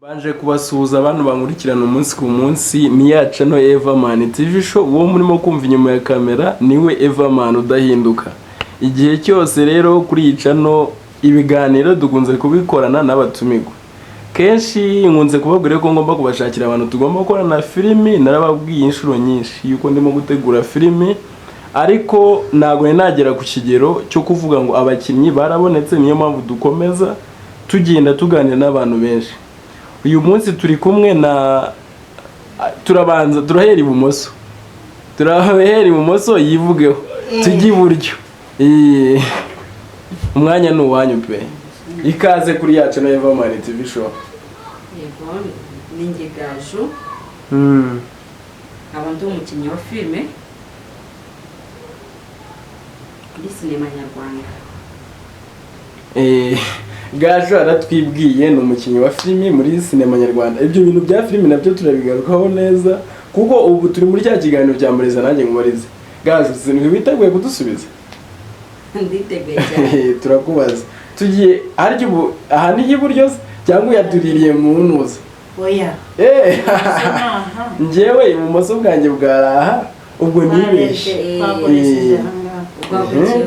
Banje kubasuhuza abantu bankurikirana umunsi ku munsi ni ya channel Everman TV show. Uwo murimo kumva inyuma ya kamera niwe Everman udahinduka. Igihe cyose rero kuri iyi channel ibiganiro dukunze kubikorana n'abatumirwa. Kenshi nkunze kubabwira ko ngomba kubashakira abantu tugomba gukorana filimi. Narababwiye inshuro nyinshi yuko ndimo gutegura filimi, ariko ntago nagera ku kigero cyo kuvuga ngo abakinnyi barabonetse. Niyo mpamvu dukomeza tugenda tuganira n'abantu benshi. Uyu munsi turi kumwe na turahera ibumoso yivugeho tujye iburyo. Umwanya ni uwanyu pe. Ikaze kuri yacu na Everman TV show. Yego, ninjye Gaju. Abantu umukinnyi wa filime muri sinema nyarwanda. Gaju aratwibwiye ni umukinnyi wa filimi muri sinema nyarwanda. Ibyo bintu bya filimi nabyo turabigarukaho neza kuko ubu turi muri cya kiganiro cya Mureza nanjye ngubarize. Gaju sinzi witeguye kudusubiza? Nditeguye cyane. Turakubaza. Tugiye harya ubu aha ni iburyo cyangwa yaduririye mu ntuza? Oya. Njyewe ibumoso bwanjye bwaraha ubwo nibeshye.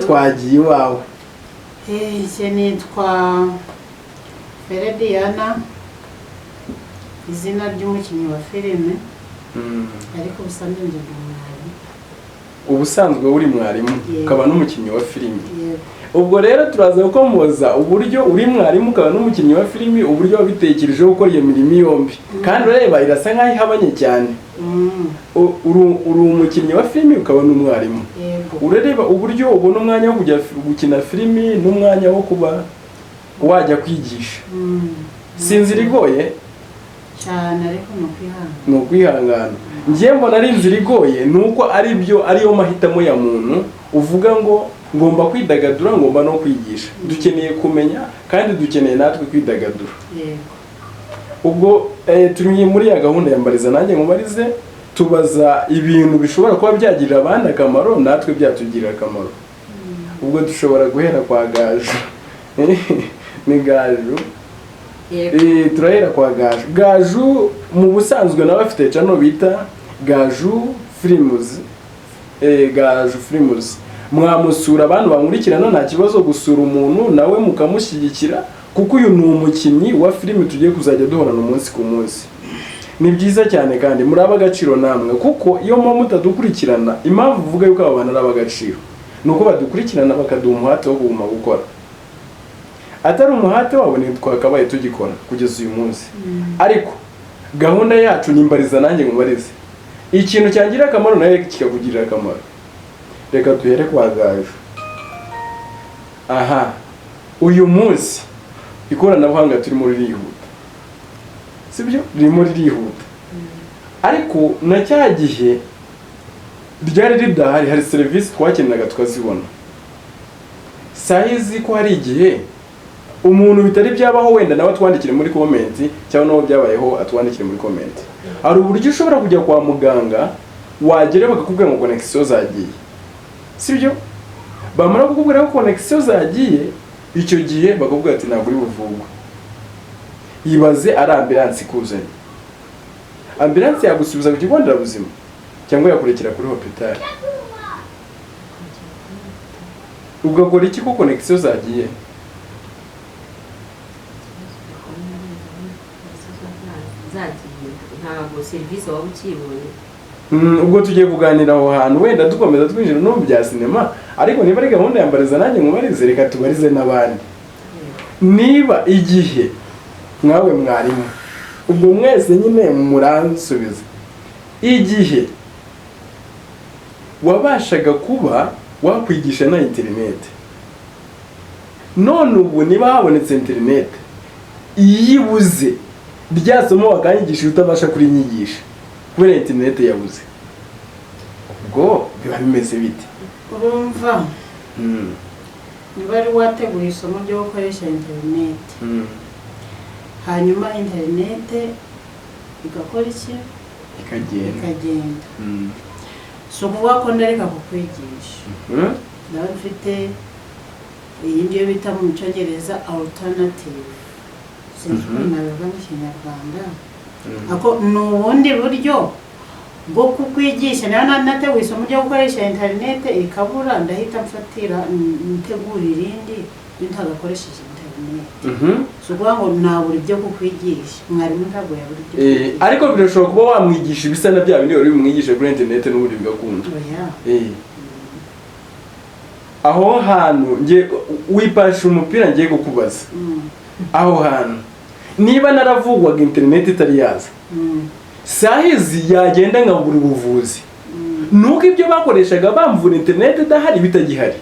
Twagiye iwawe. Ese nitwa Ferediana, izina ry'umukinnyi wa filime, ariko ubusanzwe ndi mwarimu. Ubusanzwe uri mwarimu ukaba n'umukinnyi wa filime. Ubwo rero turaza gukomoza uburyo uri mwarimu ukaba n'umukinnyi wa filime, uburyo wabitekerejeho gukora iyo mirimo yombi. Kandi ureba irasa nkaho ihabanye cyane. Uri umukinnyi wa filime ukaba n'umwarimu. Urareba uburyo ubona umwanya wo kujya gukina filimi n'umwanya wo kuba wajya kwigisha. Sinzira igoye cyane, ariko no kwihangana. Ngiye mbona ari inzira igoye nuko ariyo mahitamo ya muntu uvuga ngo ngomba kwidagadura, ngomba no kwigisha. Dukeneye kumenya kandi dukeneye natwe kwidagadura. Ubwo turi muri ya gahunda ya Mbariza nanjye ngubarize, tubaza ibintu bishobora kuba byagirira abandi akamaro natwe byatugirira akamaro. Ubwo dushobora guhera kwa Gaju. Ni Gaju. Turahera kwa Gaju. Gaju mu busanzwe nawe afite channel bita Gaju Films. Gaju Films. Mwamusura abantu bankurikirana nta kibazo gusura umuntu nawe mukamushyigikira kuko uyu ni umukinnyi wa filimi tugiye kuzajya duhorana umunsi ku munsi. Ni byiza cyane kandi muri abagaciro namwe kuko iyo mwa mutadukurikirana, impamvu uvuga yuko aba bantu ari abagaciro nuko badukurikirana bakaduha umuhate wo kuguma gukora. Atari umuhate wabo ni twakabaye tugikora kugeza uyu munsi. Ariko gahunda yacu ni Mbariza nanjye ngubarize. Ikintu cyangira akamaro nawe kikakugirira akamaro. Reka duhere kwa Gaju. Aha, uyu munsi ikoranabuhanga turimo ririhuta, sibyo? Ririmo ririhuta. Ariko na cya gihe ryari ridahari, hari serivisi twakeneraga tukazibona. Sahizi ko hari igihe umuntu bitari byabaho wenda nawe atwandikire muri comment, cyangwa nawe byabayeho atwandikire muri comment. Hari uburyo ushobora kujya kwa muganga wagere bakakubwira ngo connection zagiye, sibyo? Bamara kukubwira ko connection zagiye, icyo gihe bakakubwira ati ntabwo uri buvugwe. Yibaze ari ambulance ikuzanye. Ambulance yagusubiza ku kigo nderabuzima cyangwa yakurekera kuri hospital. Ugakora iki ko connection zagiye? Ntabwo serivisi waba ukibonye. Ubwo tugiye kuganira aho hantu wenda dukomeza twinjira no mu bya sinema, ariko niba ari gahunda ya Mbariza nanjye ngubarize, reka tubarize n'abandi. Niba igihe mwawe mwarimu, ubwo mwese nyine muransubiza, igihe wabashaga kuba wakwigisha na internet, none ubu niba habonetse internet iyibuze ryasomo wakanyigisha utabasha kurinyigisha kubera internet yabuze, ubwo biba bimeze bite? urumva niba ari wateguye isomo ryo gukoresha internet, hanyuma internet igakora iki? Ikagenda. So kuvuga ko ndareka kukwigisha. Nawe mfite iyi ngiyo bita mu Cyongereza alternative sinzi ukuntu nabivuga mu kinyarwanda ako ni ubundi buryo bwo kukwigisha niba nateguye isomo ryo gukoresha interinete ikabura ndahita mfatira ntegura irindi ntagakoresheje interinete so kuvuga ngo nabura ibyo kukwigisha mwarimu ntabwo yabura ibyo ariko birashobora kuba wamwigisha ibisa na bya bindi wari bimwigisha kuri interinete n'ubundi bigakunda aho hantu wipasha umupira ngiye kukubaza aho hantu niba naravugwaga interinete itari yaza sahizi yagenda nkabura ubuvuzi nuko ibyo bakoreshaga bamvura interinete idahari bitagihari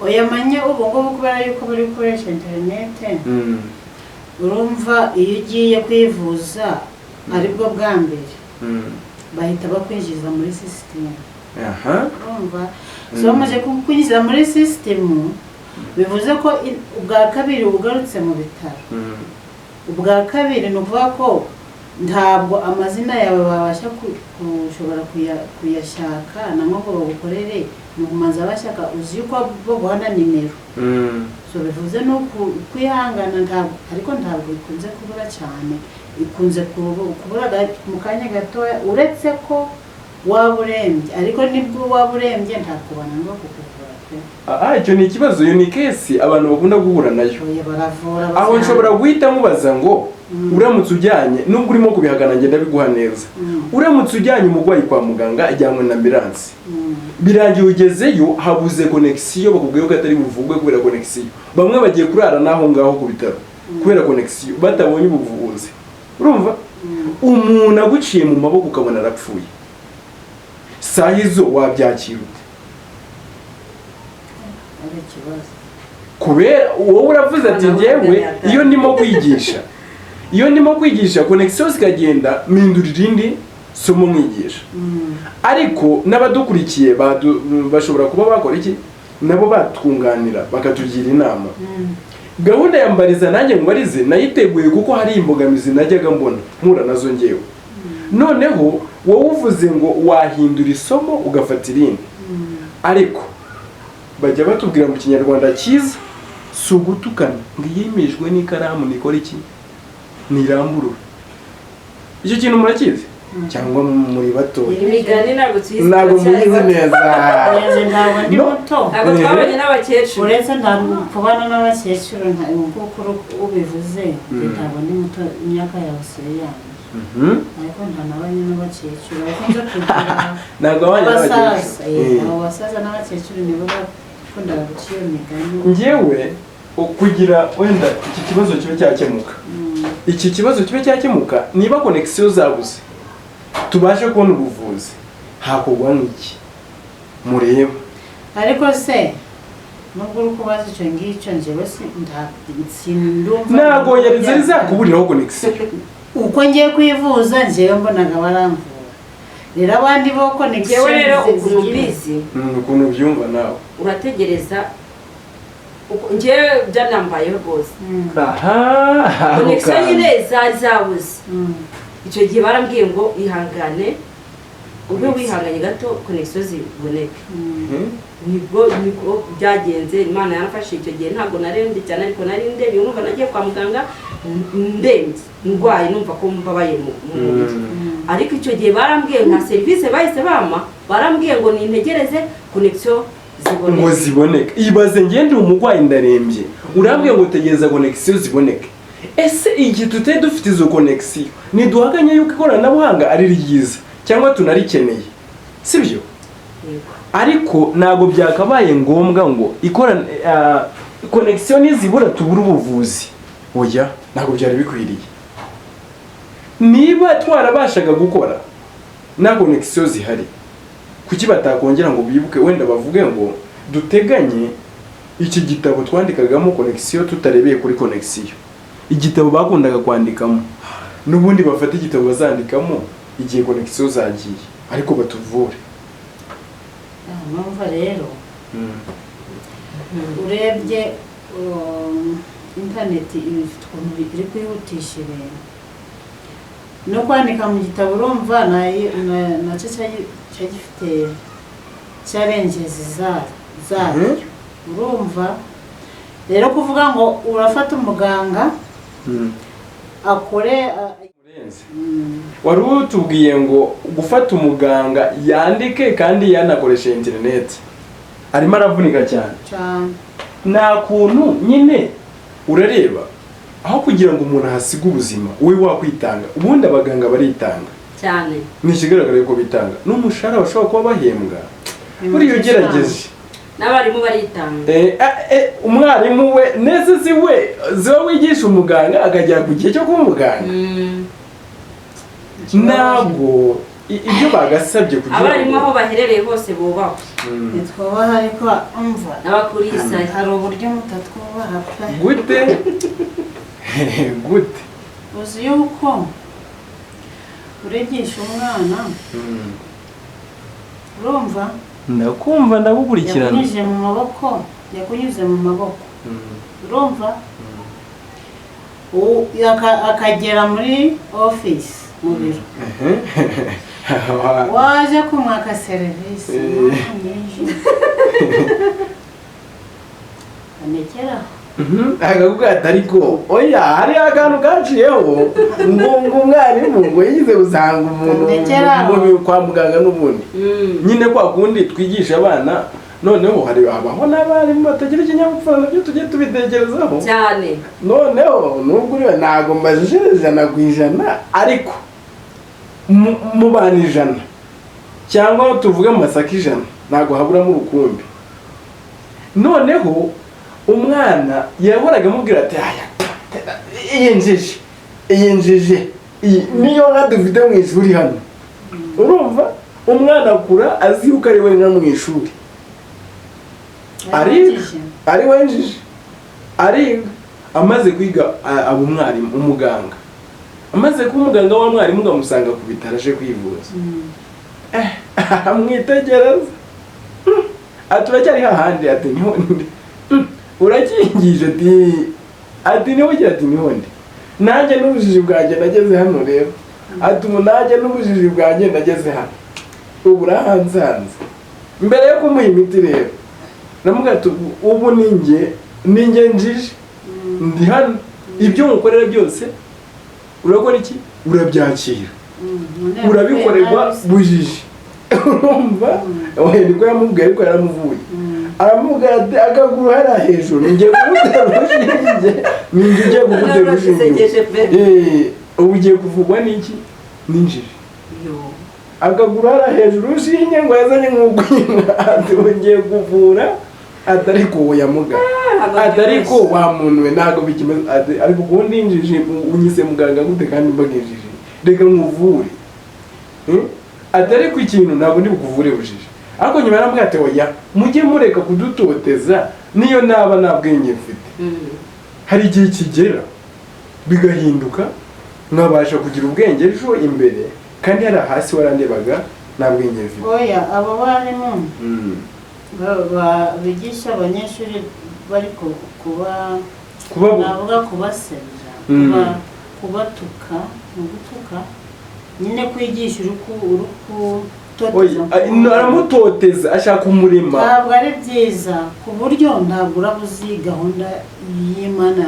oya manye ubu ngubu kubera yuko bari gukoresha interinete urumva iyo ugiye kwivuza aribwo bwa mbere bahita bakwinjiza muri sisitemu urumva so bamaze kukwinjiza muri sisitemu bivuze ko ubwa kabiri ugarutse mu bitaro ubwa kabiri ni ukuvuga ko ntabwo amazina yawe babasha kushobora kuyashaka nangwa ngo bagukorere ni ukumanza bashaka uzi yuko baguhana nimero so bivuze no kwihangana ntabwo ariko ntabwo ikunze kubura cyane ikunze kubura mu kanya gatoya uretse ko waba urembye ariko nibwo waba urembye ntabwo bananirwa kukuvura pe icyo ni ikibazo iyo ni kesi abantu bakunda guhura nayo baravura aho nshobora guhita mubaza ngo uramutse ujyanye nubwo urimo kubihagana ngenda biguha neza uramutse ujyanye umurwayi kwa muganga ajyanwe na ambulance birangiye ugezeyo habuze connection bakubwiye ko atari buvugwe kubera connection bamwe bagiye kurara naho ngaho ku bitaro kubera connection batabonye ubuvuzi urumva umuntu aguciye mu maboko ukabona arapfuye sahizo wabyakira ute kubera wowe uravuze ati njyewe iyo ndimo kwigisha connection zikagenda mpindura irindi somo mwigisha ariko n'abadukurikiye bashobora kuba bakora iki nabo batwunganira bakatugira inama gahunda ya mbariza nanjye mbarize nayiteguye kuko hari imbogamizi najyaga mbona mpura nazo ngewe noneho wowe uvuze ngo wahindura isomo ugafata irindi ariko bajya batubwira mu kinyarwanda cyiza si ugutukana ngo iyimijwe n'ikaramu nikora iki nirambura icyo kintu murakizi cyangwa muri bato imigani ntabwo tuyizi ntabwo muyizi neza ntabwo twabanye n'abakecuru uretse ntabwo kubana n'abakecuru nk'uko ubivuze ntabwo ndi muto imyaka yawe sire yanjye ariko ntanabanye n'abakecuru bakunze kugira ntabwo abanye n'abakecuru abo basaza n'abakecuru nibo bakundaga guca iyo migani njyewe kugira wenda iki kibazo kibe cyakemuka iki kibazo kibe cyakemuka niba connection zabuze tubashe kubona ubuvuzi hakorwa n'iki mureba ariko se nubwo uri kubaza icyo ngicyo njyewe sindumva ntabwo yari zari zakuburiraho connection uko ngiye kwivuza njyewe mbonaga baramvura rero abandi bo connection njyewe rero ukuntu ubizi ukuntu byumva nawe urategereza njyewe byanambayeho rwose connection nyine zari zabuze icyo gihe barambwiye ngo ihangane ube wihanganye gato connection ziboneke nibwo byagenze Imana yanafashe icyo gihe ntabwo narembye cyane ariko nari ndemye numva nagiye kwa muganga ndembye ndwaye numva ko mbabaye mu mubiri ariko icyo gihe barambwiye nka service bahise bama barambwiye ngo nintegereze connection ngo ziboneke ibaze ngende umurwayi ndarembye urambwiye ngo tegereza connection ziboneke ese iki tute dufite izo connection niduhaganye yuko ikoranabuhanga ari ryiza cyangwa tunarikeneye sibyo ariko ntago byakabaye ngombwa ngo connection nizibura tubura ubuvuzi oya ntago byari bikwiriye niba twarabashaga gukora na connection zihari kuki batakongera ngo bibuke wenda bavuge ngo duteganye iki gitabo twandikagamo connection tutarebeye kuri connection igitabo bakundaga kwandikamo n'ubundi bafata igitabo bazandikamo igihe connection zagiye ariko batuvure numva rero urebye internet ifite ukuntu iri kwihutisha ibintu no kwandika mu gitabo urumva nacyo cyagifite challenges zayo urumva rero kuvuga ngo urafata umuganga akore wari utubwiye ngo gufata umuganga yandike kandi yanakoresha interineti arimo aravunika cyane nta kuntu nyine urareba aho kugira ngo umuntu ahasige ubuzima wowe wakwitanga ubundi abaganga baritanga cyane ni ikigaragara yuko bitanga n'umushahara bashobora kuba bahembwa buriya ugerageje n'abarimu baritanga umwarimu we neza ziba wigisha umuganga akagera ku gihe cyo kuba umuganga ntabwo ibyo bagasabye kugira ngo abarimu aho baherereye hose bubahwe ntitwubaha ariko umva n'abakurisa hari uburyo mutatwubaha pe gute gute uzi yuko uregisha umwana urumva ndakumva ndagukurikirana yakunyuze mu maboko urumva akagera muri office mu biro waje kumwaka serivisi anekeraho akakubwira ariko oya hari akantu gaciyeho ngo umwarimu ngo yize usanga umuntu kwa muganga n'ubundi nyine kwa kundi twigisha abana noneho habaho n'abarimu batagira ikinyabupfura nabyo tujye tubitekerezaho cyane noneho nubwo uriya ntabwo mbajije 100% ariko mu bana 100 cyangwa tuvuge mu masaka 100 ntabwo haburamo urukumbi noneho umwana yahoraga amubwira ati iyinjije niyo nka dufite mu ishuri hano urumva umwana akura azi yuko ari we nka mu ishuri ari wenjije ariga amaze kwiga aba umwarimu umuganga amaze kuba umuganga wa mwarimu ugamusanga ku bitaro aje kwivuza amwitegereza turacyari hahandi ati niho urakingije ati niho ugira ati niho ndi nanjye n'ubujiji bwanjye nageze hano rero ati nanjye n'ubujiji bwanjye nageze hano ubu urahansanze mbere yo kumuha imiti rero namubwira ati ubu ninjye njije ndi hano ibyo mukorera byose urakora iki urabyakira urabikorerwa bujiji urumva niko yamubwiye ariko yaramuvuye aramubwira ati akaguru hariya hejuru ngiye kugutera urushinge ninjye ugiye kugutera urushinge ubu ugiye kuvugwa n'iki ninjije akaguru hariya hejuru urushinge ngo yazanye nk'ugwinka ati ngiye kuvura atari ko yamuga atari ko wa muntu we ntabwo bikimeze ariko ubundi injije unyise muganga gute kandi mbagejije reka nkuvure atari ku ikintu ntabwo ndi bukuvure bujije ariko nyuma yaramubwira ati oya mujye mureka kudutoteza niyo naba nta bwenge mfite hari igihe kigera bigahinduka nkabasha kugira ubwenge ejo imbere kandi hari hasi warandebaga nta bwenge mfite oya abo barimu bigisha abanyeshuri bari navuga kubasebya kubatuka mu gutuka nyine kwigisha aramutoteza ashaka umurima ntabwo ari byiza ku buryo ntabwo uraba uzi gahunda y'Imana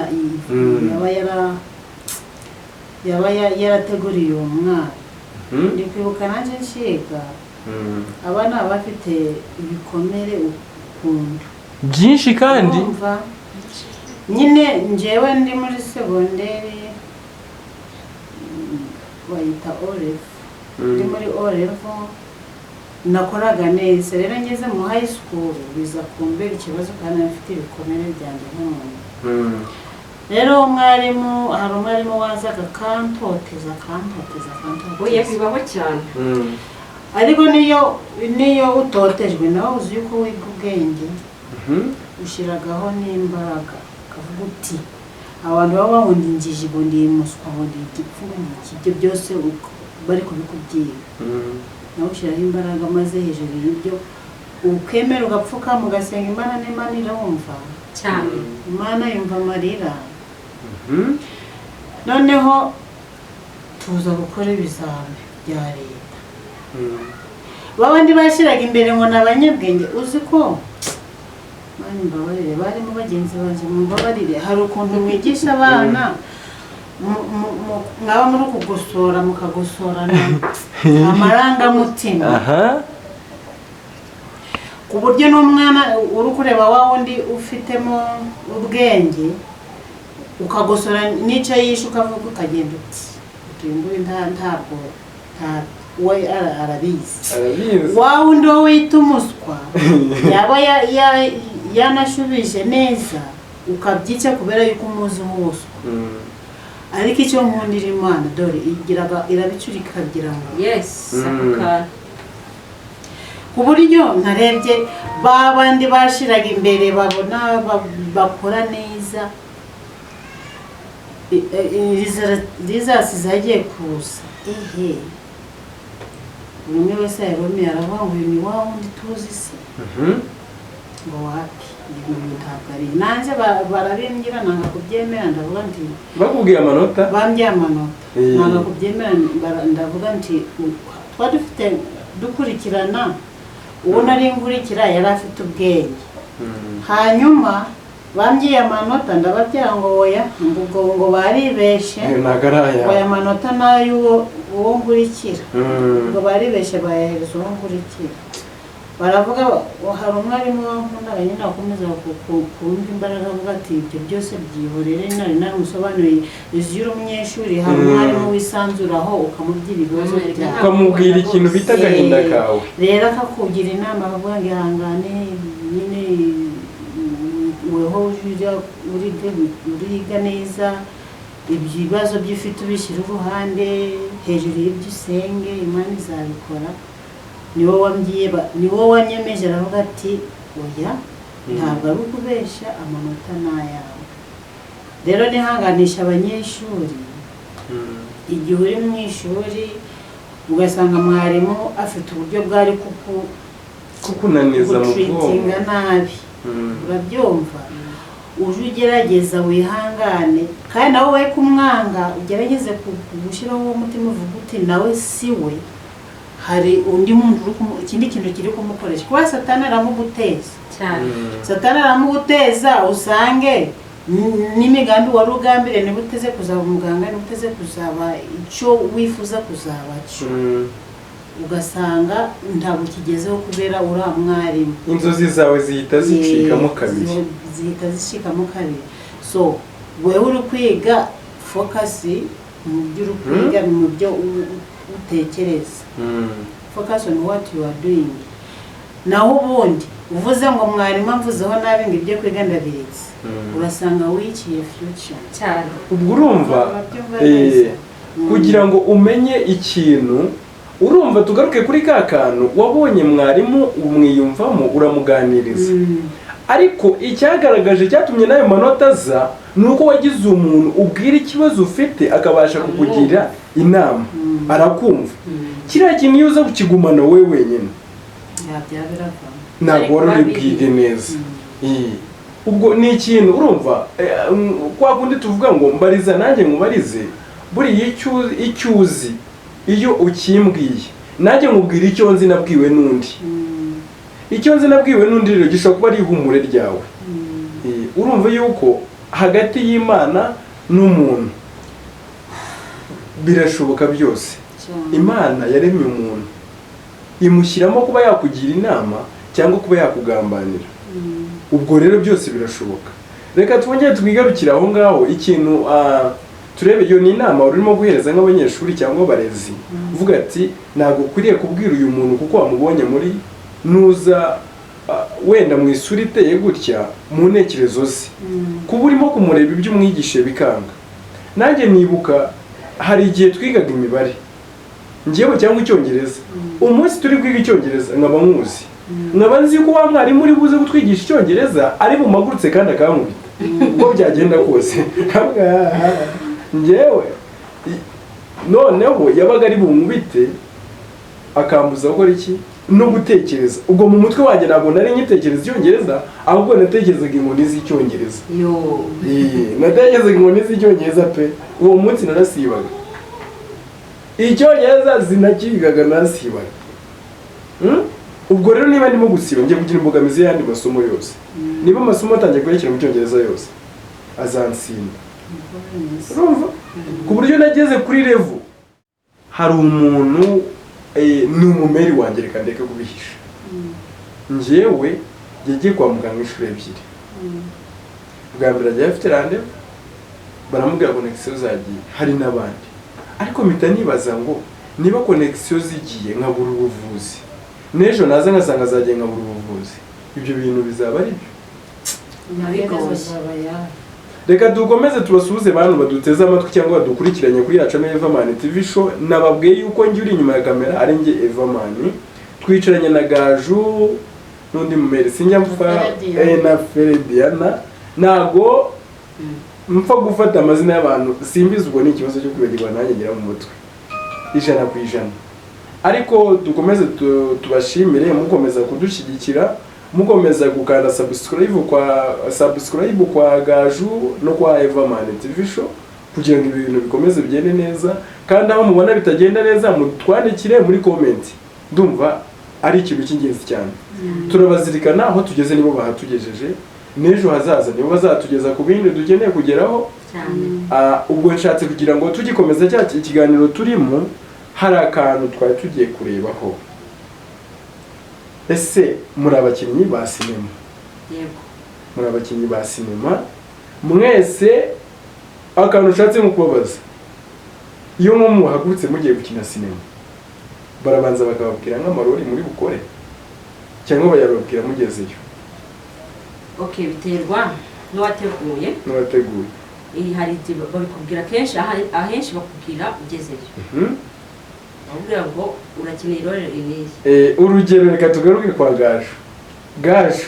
yaba yarateguriye uwo mwana ndi kwibuka nanjye nshiga abana baba bafite ibikomere ukunda byinshi kandi nyine njyewe ndi muri segonderi bayita orefu ndi muri orefu nakoraga neza rero ngeze mu high school biza kumbera ikibazo kandi afite ibikomere byanjye nk'umuntu rero umwarimu hari umwarimu wazaga akantoteza oya bibaho cyane ariko niyo utotejwe nawe uzi yuko wiga ubwenge ushyiragaho n'imbaraga ukavuga uti abantu baba bahundingije ngo ndi muswa ngo ndi igipfu ibyo byose bari kubikubwira nawe ushyiraho imbaraga maze hejuru y'ibyo ukemera ugapfuka mugasenga Imana n'Imana irumva cyane Imana yumva amarira noneho tuza gukora ibizami bya leta babandi bashyiraga imbere ngo ni abanyabwenge uzi ko mani mbabarire barimo bagenzi banjye mumbabarire hari ukuntu mwigisha abana mwaba muri kugosora mukagosorana amarangamutima ku buryo n'umwana uri kureba wa wundi ufitemo ubwenge ukagosora n'icyo yishe ukavuga ukagenda uti nguyu ntabwo we arabizi wa wundi wo wita umuswa yaba yanashubije neza ukabyica kubera yuko umuzi w'ubuswa ariko icyo nkundira Imana dore irabicurika ikagira ngo ku buryo narebye babandi bashiraga imbere babona bakora neza rizasi zagiye kuza buri umwe wese yaromeye aravuga ngo uyu ni wa wundi tuzi se ngo wapi ntabwo ari nanjye barabimbwira nanga kubyemera ndavuga nti bakubwiye amanota bambye amanota nanga kubyemera ndavuga nti twa dufite dukurikirana uwo nari nkurikira yari afite ubwenge hanyuma bambye amanota ndababwira ngo oya ngo baribeshe ngo aya manota nayo uwo nkurikira ngo baribeshe bayahereza uwo nkurikira baravuga hari umwarimu wankunda nyine akomeza kumva imbaraga avuga ati ibyo byose byihorere nari namusobanuriye izi uri umunyeshuri hari umwarimu wisanzuraho ukamubwira ibibazo byawe ukamubwira ikintu bita agahinda kawe rero akakugira inama akavuga ngo ihangane nyine weho uriga neza ibibazo by'ufite ubishyira uruhande hejuru y'ibyo usenge Imana izabikora niwo wanyemeje aravuga ati oya ntabwo ari ukubesha amanota n'ayawe rero nihanganisha abanyeshuri igihe uri mu ishuri ugasanga mwarimu afite uburyo bwari kukunaniza mu bwonko nabi urabyumva uje ugerageza wihangane kandi nawe we kumwanga ugerageze gushyiraho uwo mutima uvuga uti nawe si we hari undi muntu ikindi kintu kiri kumukoresha kuba satani aramuguteza satani aramuguteza usange n'imigambi wari ugambire niba uteze kuzaba umuganga niba uteze kuzaba icyo wifuza kuzaba cyo ugasanga ntabwo ukigezeho kubera uriya mwarimu inzozi zawe zihita zicikamo kabiri so wewe uri kwiga fokasi mu byo uri kwiga mu byo utekereza focus on what you are doing naho ubundi uvuze ngo mwarimu amvuzeho nabi ngo ibyo kwiga ndabiretse urasanga wiciye future cyane ubwo urumva kugira ngo umenye ikintu urumva tugaruke kuri ka kantu wabonye mwarimu umwiyumvamo uramuganiriza ariko icyagaragaje cyatumye nayo manota aza nuko wagize umuntu ubwira ikibazo ufite akabasha kukugira inama arakumva kiriya kintu iyo uza kukigumana wowe wenyine ntabwo wari uri bwige neza ubwo ni ikintu urumva kwa kundi tuvuga ngo mbariza nanjye nkubarize buriya icyo uzi iyo ukimbwiye nanjye nkubwira icyo nzi nabwiwe n'undi icyo nzi nabwiwe n'undi rero gishobora kuba ari ihumure ryawe urumva yuko hagati y'Imana n'umuntu birashoboka byose Imana yaremye umuntu imushyiramo kuba yakugira inama cyangwa kuba yakugambanira ubwo rero byose birashoboka reka twongere twigarukire aho ngaho ikintu turebe iyo ni inama urimo guhereza nk'abanyeshuri cyangwa abarezi uvuga ati ntabwo ukwiriye kubwira uyu muntu kuko wamubonye muri nuza wenda mu isura iteye gutya mu ntekerezo ze kuba urimo kumureba ibyo umwigishe bikanga nanjye nibuka hari igihe twigaga imibare njyewe cyangwa icyongereza umunsi turi kwiga icyongereza nkaba nkuzi nkaba nzi ko wa mwarimu uri buze gutwigisha icyongereza ari bumagurutse kandi akankubita uko byagenda kose njyewe noneho yabaga ari bunkubite akambuza gukora iki no gutekereza ubwo mu mutwe wanjye ntabwo nari nyitekereza icyongereza ahubwo natekerezaga inkoni z'icyongereza natekerezaga inkoni z'icyongereza pe uwo munsi narasibaga icyongereza zinakigaga nasibaga ubwo rero niba ndimo gusiba ngiye kugira imbogamizi y'andi masomo yose niba amasomo atangiye kwerekera mu cyongereza yose azansinda urumva ku buryo nageze kuri level hari umuntu ni umumeri wanjye reka ndeke kubihisha njyewe yagiye kwa muganga inshuro ebyiri bwa mbere agiye afite rande baramubwira connection zagiye hari n'abandi ariko mpita nibaza ngo niba connection zigiye nkabura ubuvuzi n'ejo naza ngasanga azagiye nkabura ubuvuzi ibyo bintu bizaba ari byo reka dukomeze tubasuhuze bantu baduteze amatwi cyangwa badukurikiranye kuri Yacamo Everman TV show nababwiye yuko njye uri inyuma ya kamera ari njye Everman twicaranye na Gaju n'undi mumeri sinjya mvuga na Ferediana nago mpfa gufata amazina y'abantu simbizi ubwo ni ikibazo cyo kwibagirwa nanjye ngira mu mutwe 100%. Ariko dukomeze tubashimire mukomeza kudushyigikira mukomeza gukanda subscribe kwa Gaju no kwa Everman TV show kugira ngo ibintu bikomeze bigende neza kandi aho mubona bitagenda neza mutwandikire muri comment ndumva ari ikintu cy'ingenzi cyane turabazirikana aho tugeze nibo bahatugejeje n'ejo hazaza nibo bazatugeza ku bindi dukeneye kugeraho ubwo nshatse kugira ngo tugikomeza cya ikiganiro turimo hari akantu twari tugiye kurebaho ese muri abakinnyi ba sinema yego muri abakinnyi ba sinema mwese akantu ushatse mu kubabaza iyo muhagurutse mugiye gukina sinema barabanza bakababwira nk'amarori muri bukore cyangwa bayababwira mugezeyo okay biterwa n'uwateguye hari igihe babikubwira kenshi ahenshi bakubwira ugezeyo bakubwira ngo urakeneye irore rinini urugero reka tugaruke kwa Gaju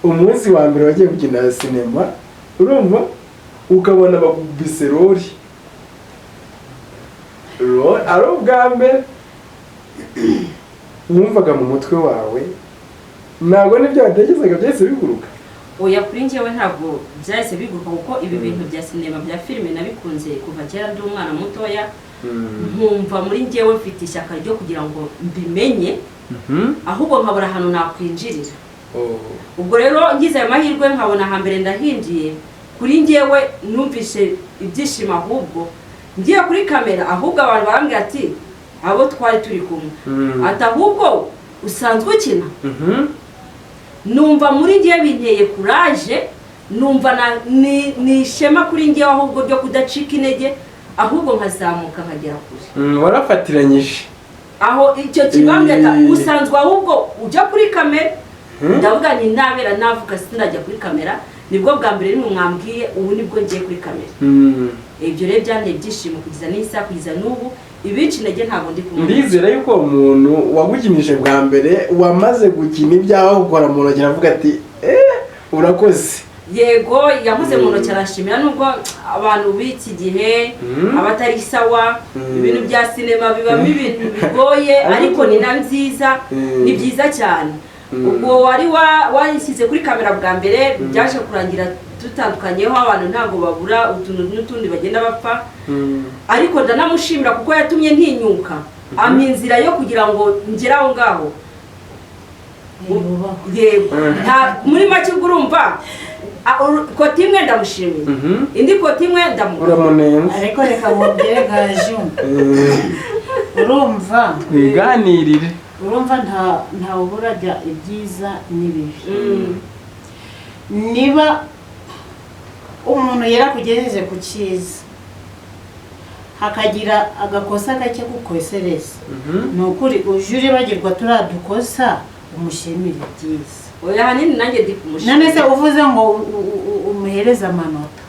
umunsi wa mbere wagiye gukina sinema urumva ukabona bakubise rori ari ubwa mbere wumvaga mu mutwe wawe ntabwo nibyo watekerezaga byahise biguruka oya kuri njyewe ntabwo byahise biguruka kuko ibi bintu bya sinema bya filime nabikunze kuva kera ndi umwana mutoya nkumva muri njyewe mfite ishyaka ryo kugira ngo mbimenye ahubwo nkabura ahantu nakwinjirira ubwo rero ngize ayo mahirwe nkabona hambere ndahinjiye kuri njyewe numvise ibyishimo ahubwo ngiye kuri kamera ahubwo abantu barambwira ati abo twari turi kumwe ati ahubwo usanzwe ukina numva muri njyewe binteye kuraje numva ni ishema kuri njyewe ahubwo ryo kudacika intege ahubwo nkazamuka nkagera kure warafatiranyije aho icyo kibambye usanzwe ahubwo ujya kuri kamera ndavuga ni ntabera navuga sinajya kuri kamera nibwo bwa mbere rimwe mwambwiye ubu nibwo ngiye kuri kamera ibyo rero byanteye ibyishimo kugeza n'isaha kugeza n'ubu ibici intege ntabwo ndi kumwe ndizera yuko umuntu wagukinije bwa mbere wamaze gukina ibyaho gukora mu ntoki aravuga ati urakoze yego yavuze mu ntoki arashimira nubwo abantu b'iki gihe abatari sawa ibintu bya sinema bibamo ibintu bigoye ariko ni na nziza ni byiza cyane ubwo wari wayishyize kuri kamera bwa mbere byaje kurangira dutandukanyeho abantu ntabwo babura utuntu n'utundi bagenda bapfa ariko ndanamushimira kuko yatumye ntinyuka ampa inzira yo kugira ngo ngere aho ngaho yego muri make ubwo urumva koti imwe ndamushimiye indi koti imwe uramunenza ariko reka mubwire Gaju urumva wiganirire urumva nta uburajya ibyiza n'ibibi niba umuntu yarakugejeje ku cyiza hakagira agakosa gake kukosereza ni ukuri uje uribagirwa turiya dukosa umushimire byiza oya hanini nanjye ndi kumushimira none se uvuze ngo umuhereze amanota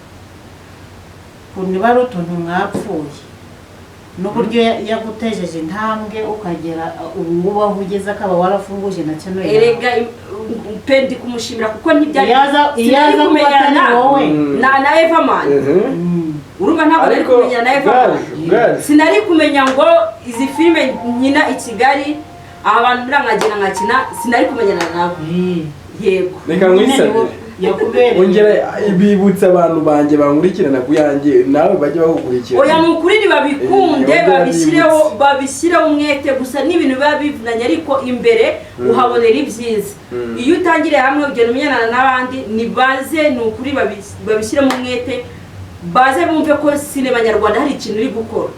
niba ari utuntu mwapfuye n'uburyo yagutejeje intambwe ukagera ubu ngubu aho ugeze akaba warafunguje na cyano erega pe ndi kumushimira kuko ntibyari iyaza kumenyana wowe na Everman urumva ntabwo nari kumenya na Everman sinari kumenya ngo izi filime nyina i Kigali abantu birangagena nkakina sinari kumenyana nawe yego reka nkwisabire ongera ibibutsa abantu banjye bankurikirana kuyanjye nawe bajye bagukurikira oya nukuri nibabikunde babishyireho umwete gusa n'ibintu biba bivunanye ariko imbere uhabonera ibyiza iyo utangiriye hamwe ugenda umenyana n'abandi nibaze nukuri babishyiremo umwete baze bumve ko sinema nyarwanda hari ikintu iri gukora.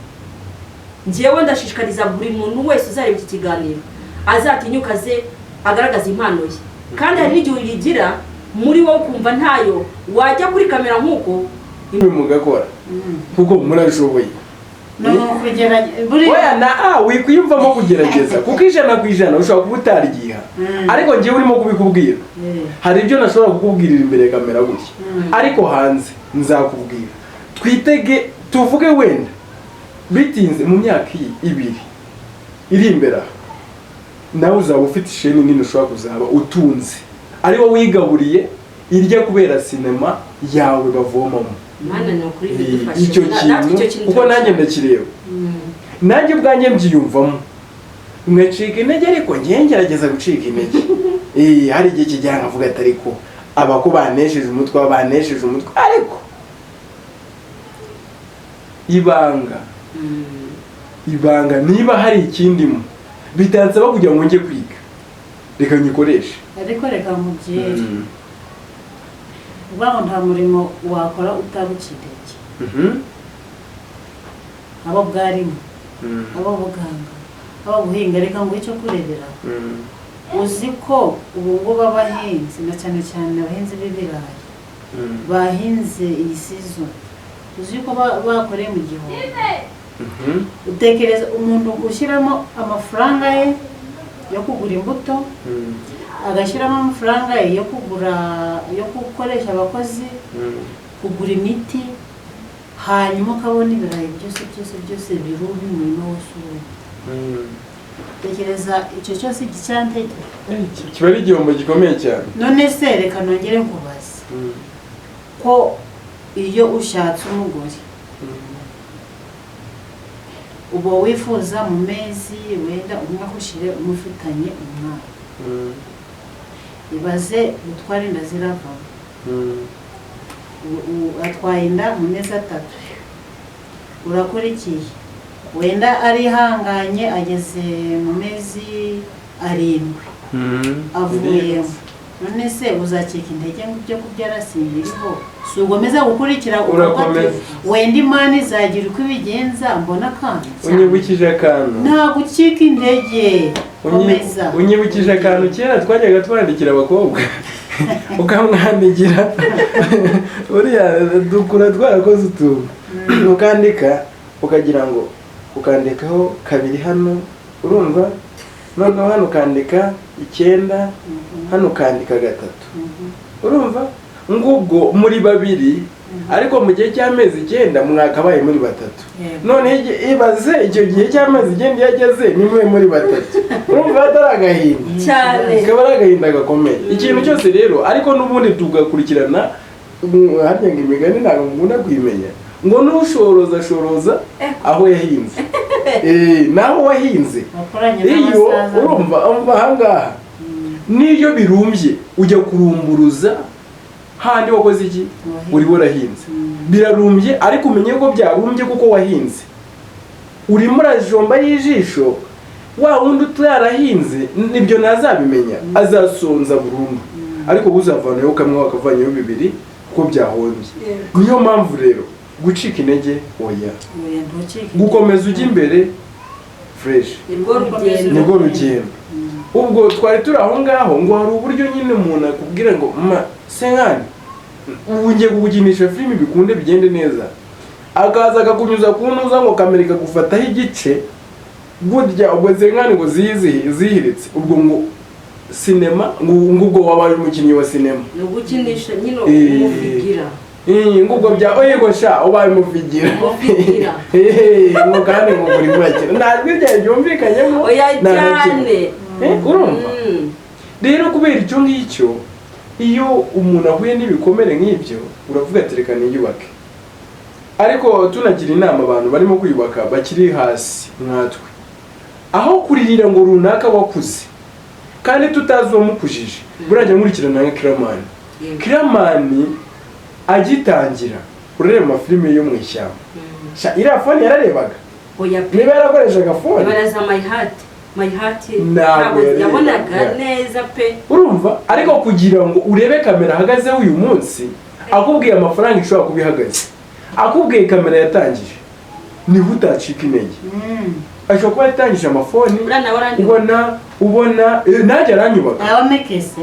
Njyewe ndashishikariza buri muntu wese uzareba iki kiganiro azatinyuka ze agaragaza impano ye, kandi hari n'igihe uyigira muri wowe kumva ntayo wajya kuri kamera nk'uko mugakora kuko murashoboye. Oya na wikwiyumvamo kugerageza kuko 100% ushobora kuba utarigiha, ariko njyewe urimo kubikubwira hari ibyo nashobora kukubwirira imbere ya kamera gutya, ariko hanze nzakubwira. Twitege tuvuge wenda bitinze mu myaka 2 iri imbere nawe uzaba ufite isheni nini, ushobora kuzaba utunze ari wowe wigaburiye irya kubera sinema yawe bavomamo. Mana ni ukuri bidufashe icyo kintu kuko nanjye ndakireba, nanjye ubwanjye mbyiyumvamo mwacika intege, ariko njye ngerageza gucika intege. Hari igihe kijya nkavuga ati ariko abako banesheje umutwe ariko ibanga niba hari ikindimo bitansaba kugira ngo njye kwiga, reka nyikoreshe. Ariko reka mubyere ubwo nta murimo wakora utabuciteke. Abo bwarimu, abo buganga, abo buhinga, reka ngo icyo kurebera. Uzi ko ubu ngubu abahinzi na cyane cyane abahinzi b'ibirayi bahinze iyi season, uzi ko bakoreye mu gihombo. Utekereza umuntu gushyiramo amafaranga ye yo kugura imbuto, agashyiramo amafaranga ye yo gukoresha abakozi, kugura imiti, hanyuma ukabona ibirayi byose birumye umurimo wose ubu. Tekereza icyo cyose gicyantege kiba ari igihombo gikomeye cyane. None se reka nongere nkubaze ko iyo ushatse umugore uba wifuza mu mezi wenda umwaka ushire umufitanye umwana, ibaze gutwara inda ziravamo, atwaye inda mu mezi 3, urakurikiye wenda arihanganye ageze mu mezi 7 avuyemo. None se uzakika intege ngo ibyo kubyara simbiriho, si ugomeza gukurikira wenda Imana izagira uko ibigenza mbona kandi unyibukije akantu nta gucika intege. Komeza unyibukije akantu kera twajyaga twandikira abakobwa ukamwandikira uriya dukura twarakoze utuntu ukandika ukagira ngo ukandikaho 2 hano, urumva, noneho hano ukandika 9, hano ukandika 3, urumva, ngubwo muri 2, ariko mu gihe cy'amezi 9 mwakabaye muri 3. None ibaze icyo gihe cy'amezi 9 yageze nimwe muri 3, urumva ataragahinda cyane, kabaraga gakomeye. Ikintu cyose rero ariko nubundi tugakurikirana, harya ngo imigani ntabwo ngunda kwimenya ngo nushoroza aho yahinze. Naho wahinze iyo urumva ahangaha niyo birumbye ujya kurumburuza handi wakoze iki uri borahinze, birarumbye ariko umenye ko byarumbye kuko wahinze. Urimo urajomba y'ijisho wa wundi utarahinze nibyo nazabimenya, azasonza burundu, ariko uzavanayo kamwe wakavanyeyo 2 kuko byahombye. Niyo mpamvu rero gucika intege oya, gukomeza ujya imbere fresh nibwo rugendo. Ubwo twari turi aho ngaho ngo hari uburyo nyine umuntu akubwira ngo senkani ugiye kugukinisha filime bikunde bigende neza, akaza akakunyuza ku ntuza ngo kamera ikagufataho igice burya ubwo senkani ngo zihiritse. Ubwo ngo sinema ngubwo wabaye umukinnyi wa sinema no gukinisha nyine umufigira ngubwo bya oyego sha ubaye umufigira ngo kandi ngo buri murakira ntabwo bya byumvikanyemo cyane. Urumva rero kubera icyo ngicyo, iyo umuntu ahuye n'ibikomere nk'ibyo uravuga ati reka niyubake. Ariko tunagira inama abantu barimo kwiyubaka bakiri hasi nkatwe, aho kuririra ngo runaka wakuze kandi tutazi uwamukujije, burajya nkurikirana nka Kiramani agitangira urareba amafilime yo mu ishyamba. Iriya fone yararebaga, niba yarakoreshaga fone baraza my heart ntabwo yabonaga neza pe, urumva. Ariko kugira ngo urebe kamera ahagazeho uyu munsi akubwiye amafaranga ishobora kubihagaze, akubwiye kamera yatangije niho utacika intege. Ashobora kuba yatangije amafoni ubona nanjye aranyubaka aba mekese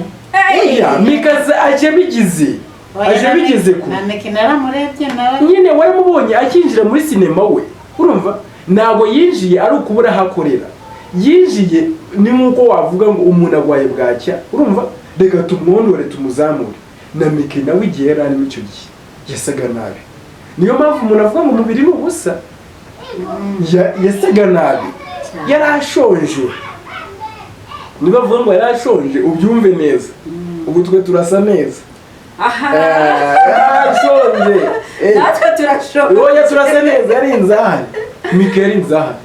oya mikaze aje bigize ku na meke naramurebye nawe nyine waramubonye akinjira muri sinema we urumva ntabwo yinjiye ari ukubura hakorera yinjiye ni nkuko wavuga ngo umuntu agwaye bwacya urumva reka tumwondore tumuzamure na meke nawe igihe yari arimo icyo gihe yasaga nabi niyo mpamvu umuntu avuga ngo umubiri ni ubusa yasaga nabi yari ashonje niba avuga ngo yari ashonje ubyumve neza ubu twe turasa neza yarashonje natwe turashonje oya turasa neza yari inzahane mike yari inzahane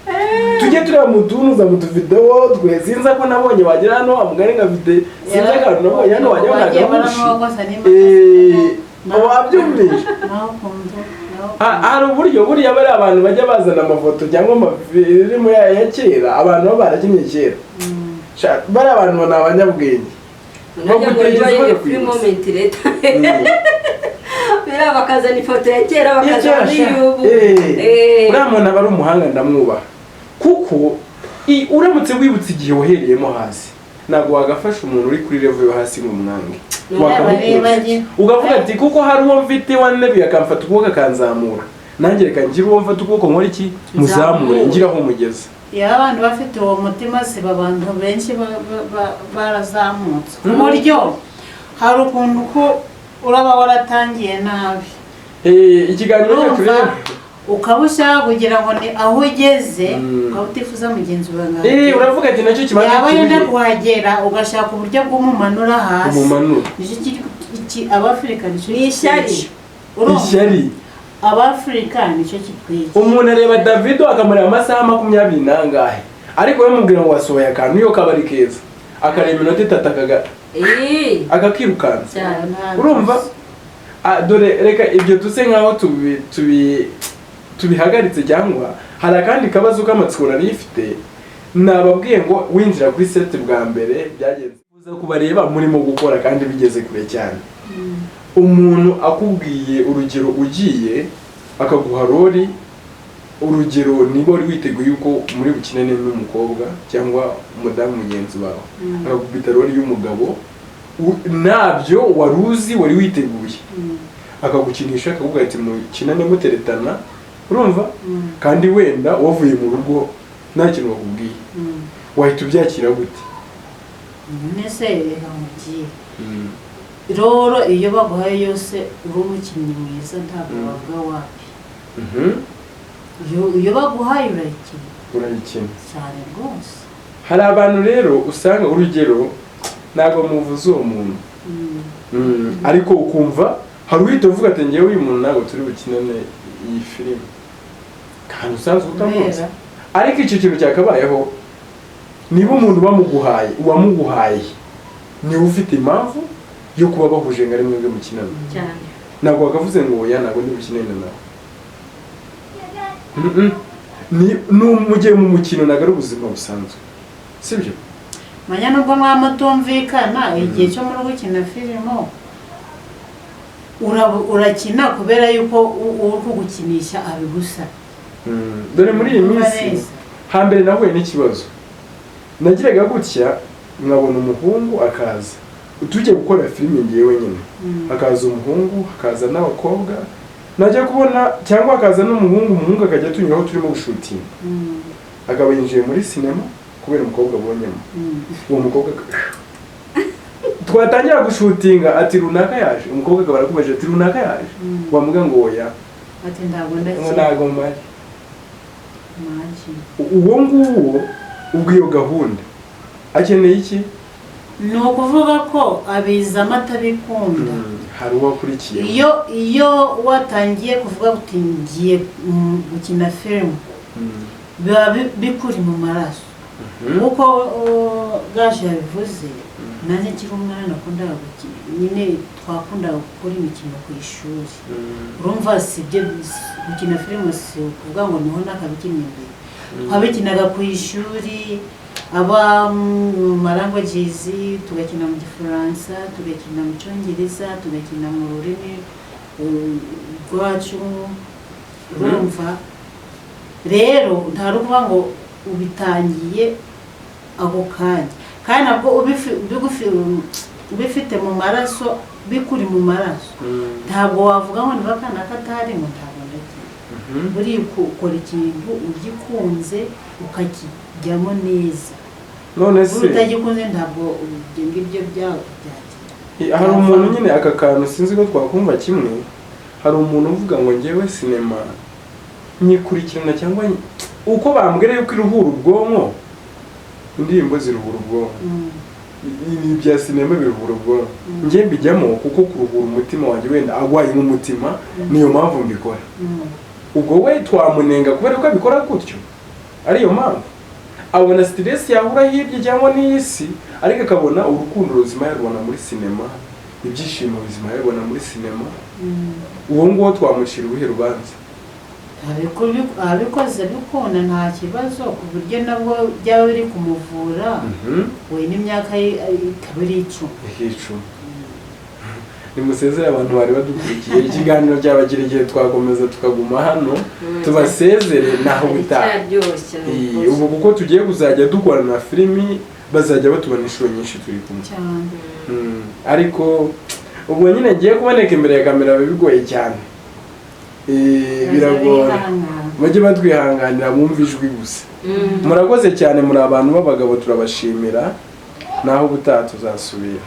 tujye tureba mu tunuza mu tuvidewo twe sinza ko nabonye wagira hano amugari ngafite sinza akantu nabonye hano wagira nagamushi wabyumvise hari uburyo buriya bari abantu bajya bazana amafoto cyangwa amafilime ya kera abantu baba barakinnye kera bari abantu ni abanyabwenge biriya bakazana ifoto ya kera bakazana n'iy'ubu uriya muntu aba ari umuhanga ndamwubaha kuko uramutse wibutse igihe wahereyemo hasi ntabwo wagafasha umuntu uri kuri level yo hasi ngo umwange ugavuga ati kuko hari uwo mfite wanebiye akamfata ukuboko akanzamura nanjye reka ngire uwo mfata ukuboko nkora iki muzamure ngire aho umugeza iyo abantu bafite uwo mutima siba abantu benshi barazamutse ku buryo hari ukuntu ko uraba waratangiye nabi ikiganiro cyacu rero ukaba ushaka kugira ngo ni aho ugeze ukaba utifuza mugenzi wawe uravuga ati nacyo kibazo yaba yenda kuhagera ugashaka uburyo bw'umumanura hasi iki abafurika ni ishyari abafurika nicyo kitwiye umuntu areba Davido akamureba amasaha 20 nangahe ariko yamubwira ngo wasohoye akantu iyo kabari keza akareba iminota 3 akakirukanza urumva dore reka ibyo tuse nkaho tubihagaritse cyangwa hari akandi kabazo k'amatsiko nari ifite nababwiye ngo winjira kuri set bwa mbere byagenze uza kubareba murimo gukora kandi bigeze kure cyane umuntu akubwiye urugero ugiye akaguha roli urugero niba uri witeguye yuko muri bukinane n'umukobwa cyangwa umudamu mugenzi wawe akakubita roli y'umugabo nabyo waruzi wari witeguye akagukinisha akakubwira ati mukinane muteretana urumva kandi wenda wavuye mu rugo nta kintu bakubwiye wahita ubyakira gute nese mugiye roro iyo baguhaye yose uri umukinnyi mwiza ntabwo wavuga wapi iyo baguhaye urayikina cyane rwose hari abantu rero usanga urugero ntabwo muvuze uwo muntu ariko ukumva hari uhita uvuga ati ngewe uyu muntu ntabwo turi bukinane iyi filime kandi usanzwe utamuzi ariko icyo kintu cyakabayeho niba umuntu uwamuguhaye niwe ufite impamvu yo kuba bahuje ngo ari mwebwe mukinana ntabwo wakavuze ngo oya ntabwo ndi bukinane nawe mugiye mu mukino ntabwo ari ubuzima busanzwe sibyo manya nubwo mwamatumvikana igihe cyo muri gukina filime urakina kubera yuko uri kugukinisha abigusa dore muri iyi minsi hambere nahuye n'ikibazo nagiraga gutya nkabona umuhungu akaza tujye gukora filime ngewe nyine hakaza umuhungu hakaza n'abakobwa najya kubona cyangwa hakaza n'umuhungu akajya tunyuraho turimo gushutinga akaba yinjiye muri sinema kubera umukobwa abonyemo uwo mukobwa twatangira gushutinga ati runaka yaje umukobwa akaba arakubajije ati runaka yaje wamuga ngo oya ati ntabwo ntabwo mari uwo nguwo ubwiyo gahunda akeneye iki ni ukuvuga ko abiza amata bikunda hari uwakurikiye iyo watangiye kuvuga uti ngiye gukina filime biba bikuri mu maraso nk'uko gaje yabivuze nanjye nkiri umwana nakundaga gukina nyine twakundaga gukora imikino ku ishuri urumva si ibyo gukina filime si ukuvuga ngo niho nakabikina imbere twabikinaga ku ishuri aba mu malanguages tugakina mu gifaransa tugakina mu cyongereza tugakina mu rurimi rwacu urumva rero ntari ukuvuga ngo ubitangiye ako kanya kandi nabwo ubifite mu maraso bikuri mu maraso ntabwo wavuga ngo niba akana katari ngo ntabwo ndagiye buriya ukora ikintu ugikunze ukakijyamo neza none se utagikunze ntabwo ibyo ngibyo byagira hari umuntu nyine aka kantu sinzi ko twakumva kimwe hari umuntu uvuga ngo njyewe sinema nyikurikirana cyangwa uko bambwira yuko iruhura ubwonko indirimbo ziruhura ubwonko ibya sinema biruhura ubwonko njye mbijyamo kuko kuruhura umutima wanjye wenda agwaye nk'umutima niyo mpamvu mbikora ubwo we twamunenga kubera ko abikora gutyo ariyo mpamvu abona stress yahura hirya cyangwa n'isi ariko akabona urukundo ruzima yarubona muri sinema ibyishimo bizima yarubona muri sinema uwo nguwo twamucira ubuhe rubanza abikoze bikunda nta kibazo ku buryo nabwo byaba biri kumuvura we n'imyaka ikaba ari 10 nimusezere abantu bari badukurikiye ikiganiro cyabagira igihe twakomeza tukaguma hano tubasezere naho butaha ubu kuko tugiye kuzajya dukorana na filimi bazajya batubona inshuro nyinshi turi kumwe ariko ubwo nyine ngiye kuboneka imbere ya kamera bigoye cyane biragora bajye batwihanganira bumva ijwi gusa murakoze cyane muri abantu b'abagabo turabashimira naho ubutaha tuzasubira